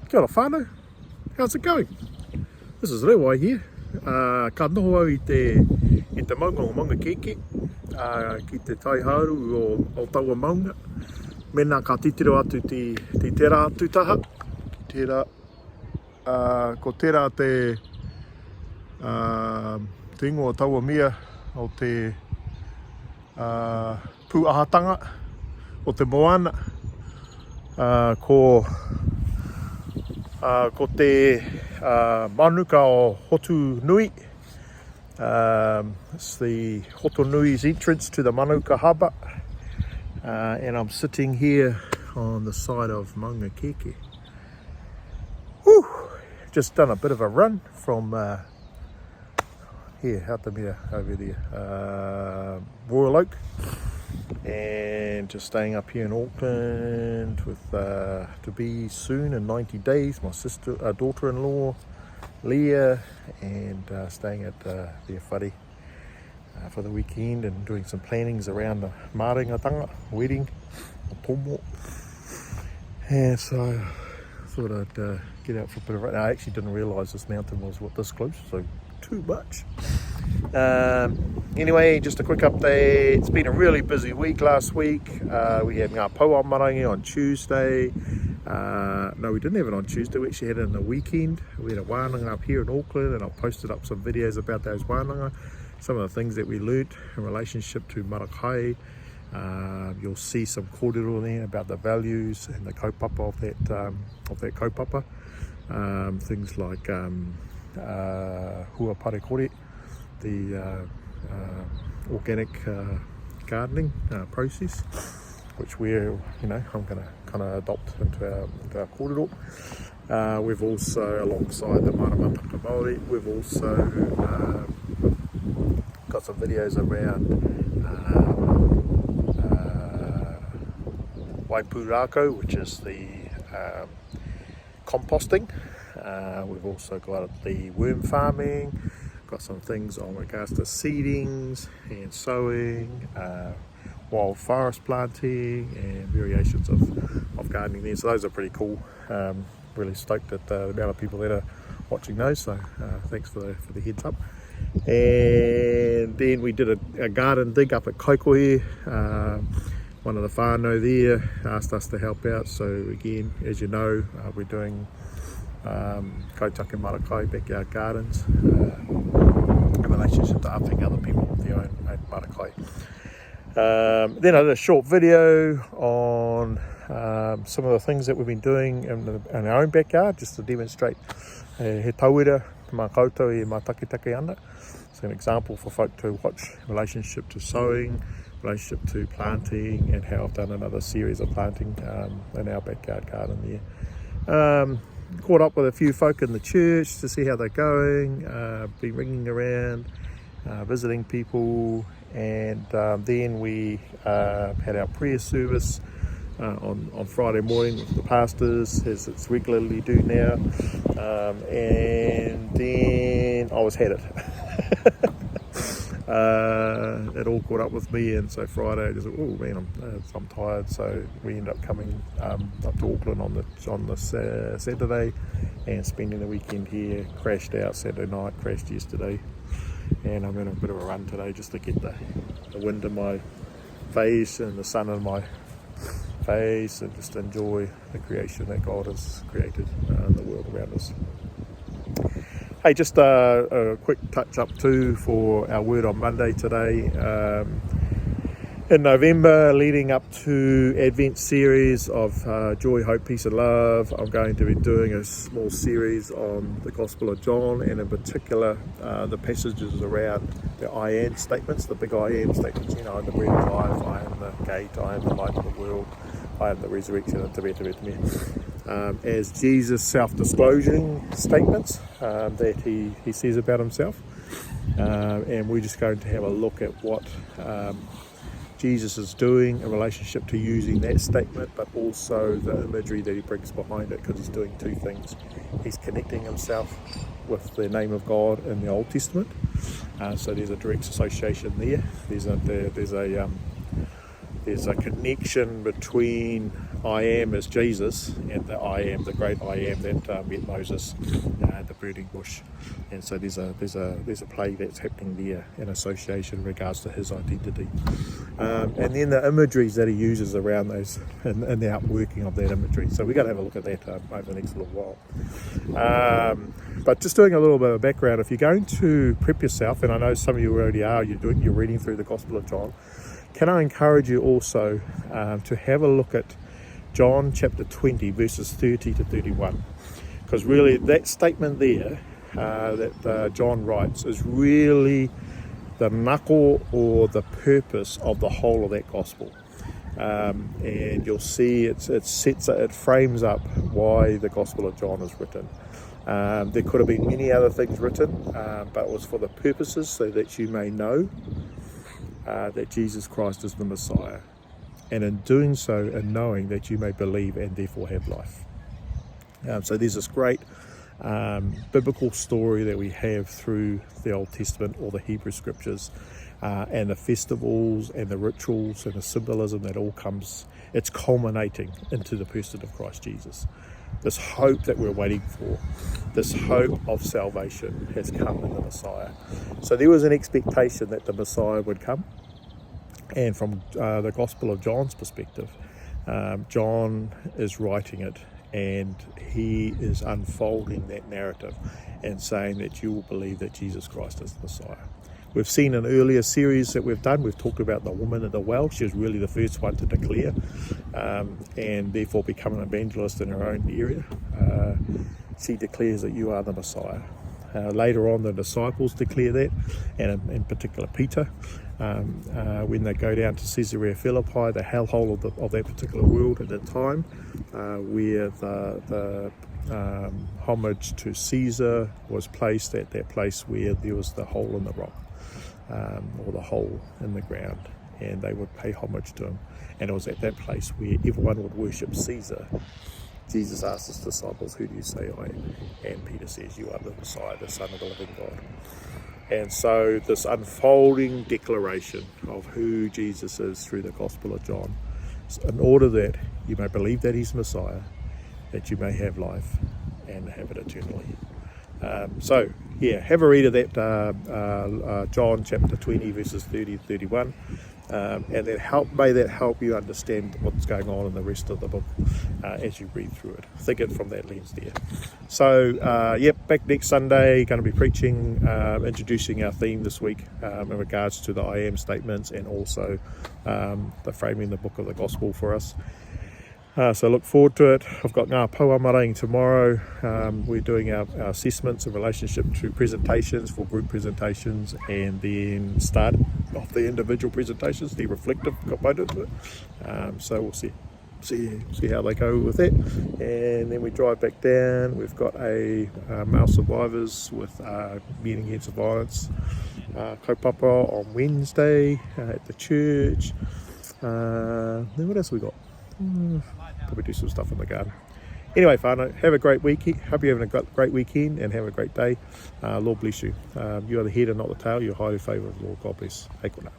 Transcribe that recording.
Kia ora whānau, how's it going? This is Rewai here. Ka noho au i te maunga o Maunga Keke, ki te taiharu o taua maunga. Mena ka titiro atu te tera atu taha. Ko tera te ingoa taua mia o te pūahatanga o te moana. Ko te manuka o Hotu Nui. It's the Hotu Nui's entrance to the Manuka Harbour. And I'm sitting here on the side of Maunga Keke. Whew! Just done a bit of a run from here, Hatamira over there, Royal Oak. And just staying up here in Auckland with to be soon in 90 days, my daughter-in-law Leah, and staying at their whare for the weekend and doing some plannings around the Māringatanga wedding, Tomo. And so I thought I'd get out for a bit of a run. I actually didn't realise this mountain was this close, so too much. Anyway, just a quick update. It's been a really busy week last week. We had Ngā Pouamarangi on Tuesday. No, we didn't have it on Tuesday. We actually had it on the weekend. We had a wānanga up here in Auckland, and I posted up some videos about those wānanga, some of the things that we learnt in relationship to marakai. You'll see some kōrero there about the values and the kaupapa of that kaupapa. Things like hua parekore, the organic gardening process, which I'm going to kind of adopt into our kōrero. We've also, alongside the Maramataka Māori, we've also got some videos around Waipurako, which is the composting. We've also got the worm farming, got some things on regards to seedings and sowing, wild forest planting, and variations of gardening there. So those are pretty cool. Really stoked at the amount of people that are watching those, so thanks for the heads up. And then we did a garden dig up at Kaikohe. One of the whānau there asked us to help out, so again, as you know, we're doing Kautake Marakai backyard gardens in relationship to upping other people with their own marakai. Then I did a short video on some of the things that we've been doing in our own backyard, just to demonstrate he tauira mā koutou e mā taketake ana. It's an example for folk to watch in relationship to sowing, relationship to planting, and how I've done another series of planting in our backyard garden there. Caught up with a few folk in the church to see how they're going, been ringing around, visiting people, and then we had our prayer service on Friday morning with the pastors, as it's regularly do now, and then I was headed. It all caught up with me, and so Friday I just thought, oh man, I'm tired, so we ended up coming up to Auckland on the Saturday and spending the weekend here. Crashed out Saturday night, crashed yesterday, and I'm in a bit of a run today just to get the wind in my face and the sun in my face, and just enjoy the creation that God has created in the world around us. Hey, just a quick touch up too for our word on Monday today. In November, leading up to Advent series of Joy, Hope, Peace and Love, I'm going to be doing a small series on the Gospel of John, and in particular the passages around the I am statements, the big I am statements. I am the bread of life, I am the gate, I am the light of the world, I am the resurrection, and as Jesus' self-disclosing statements that he says about himself. And we're just going to have a look at what Jesus is doing in relationship to using that statement, but also the imagery that he brings behind it, because he's doing two things. He's connecting himself with the name of God in the Old Testament, so there's a direct association there. There's a connection between I am is Jesus, and the I am, the great I am that met Moses at the burning bush. And so there's a play that's happening there in association in regards to his identity. And then the imageries that he uses around those and the outworking of that imagery. So we're going to have a look at that over the next little while. But just doing a little bit of background, if you're going to prep yourself, and I know some of you already are, you're reading through the Gospel of John, can I encourage you also to have a look at John chapter 20, verses 30 to 31. Because really that statement there that John writes is really the knuckle or the purpose of the whole of that gospel. And you'll see it frames up why the Gospel of John is written. There could have been many other things written, but it was for the purposes so that you may know that Jesus Christ is the Messiah, and in doing so and knowing that you may believe and therefore have life. So there's this great biblical story that we have through the Old Testament or the Hebrew Scriptures, and the festivals and the rituals and the symbolism that all comes, it's culminating into the person of Christ Jesus. This hope that we're waiting for, this hope of salvation has come in the Messiah. So there was an expectation that the Messiah would come. And from the Gospel of John's perspective, John is writing it, and he is unfolding that narrative and saying that you will believe that Jesus Christ is the Messiah. We've seen in earlier series that we've done, we've talked about the woman at the well. She was really the first one to declare and therefore become an evangelist in her own area. She declares that you are the Messiah. Later on, the disciples declare that, and in particular Peter, when they go down to Caesarea Philippi, the hellhole of that particular world at that time, where the homage to Caesar was placed at that place where there was the hole in the rock, or the hole in the ground, and they would pay homage to him. And it was at that place where everyone would worship Caesar. Jesus asked his disciples, who do you say I am? And Peter says, you are the Messiah, the Son of the living God. And so this unfolding declaration of who Jesus is through the Gospel of John, in order that you may believe that he's Messiah, that you may have life and have it eternally. So have a read of that John chapter 20 verses 30 to 31, and may that help you understand what's going on in the rest of the book as you read through it. Think it from that lens there. So back next Sunday, going to be preaching, introducing our theme this week in regards to the I am statements, and also the framing the book of the gospel for us. So look forward to it. I've got Ngā Paua Marae tomorrow. We're doing our assessments in relationship to presentations, for group presentations, and then start off the individual presentations, the reflective component to it. So we'll see how they go with that. And then we drive back down. We've got a male survivors with men against violence kaupapa on Wednesday at the church. Then what else have we got? Probably do some stuff in the garden. Anyway, whānau, have a great week. Hope you're having a great weekend and have a great day. Lord bless you. You are the head and not the tail. You're highly favoured of the Lord. God bless. Hei kona.